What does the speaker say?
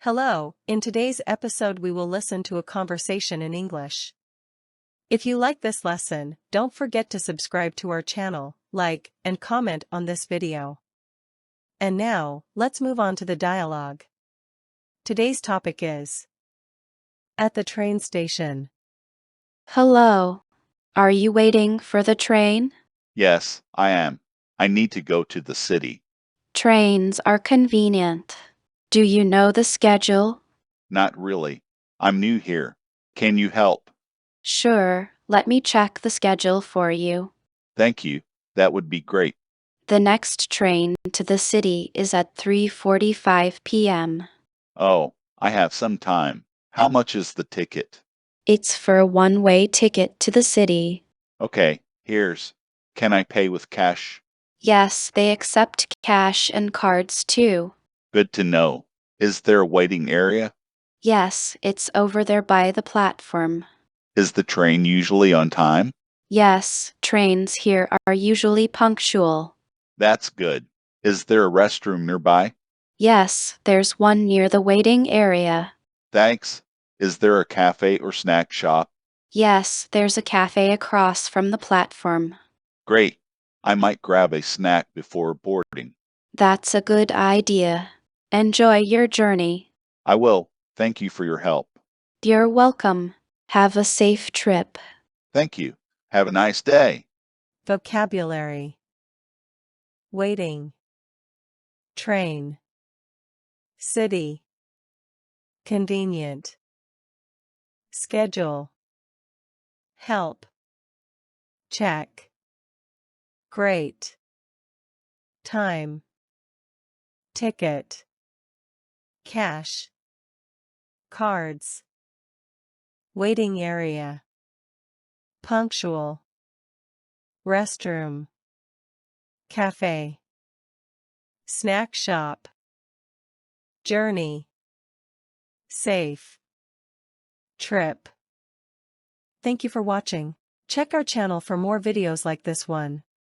Hello, in today's episode we will listen to a conversation in English. If you like this lesson, don't forget to subscribe to our channel, like, and comment on this video. And now, let's move on to the dialogue. Today's topic is at the train station. Hello. Are you waiting for the train? Yes, I am. I need to go to the city. Trains are convenient. Do you know the schedule? Not really. I'm new here. Can you help? Sure, let me check the schedule for you. Thank you. That would be great. The next train to the city is at 3:45 p.m. Oh, I have some time. How much is the ticket? It's for a one-way ticket to the city. Okay, here's. Can I pay with cash? Yes, they accept cash and cards too. Good to know. Is there a waiting area? Yes, it's over there by the platform. Is the train usually on time? Yes, trains here are usually punctual. That's good. Is there a restroom nearby? Yes, there's one near the waiting area. Thanks. Is there a cafe or snack shop? Yes, there's a cafe across from the platform. Great. I might grab a snack before boarding. That's a good idea. Enjoy your journey. I will. Thank you for your help. You're welcome. Have a safe trip. Thank you. Have a nice day. Vocabulary: waiting, train, city, convenient, schedule, help, check, great, time, ticket, cash, cards, waiting area, punctual, restroom, cafe, snack shop, journey, safe, trip. Thank you for watching. Check our channel for more videos like this one.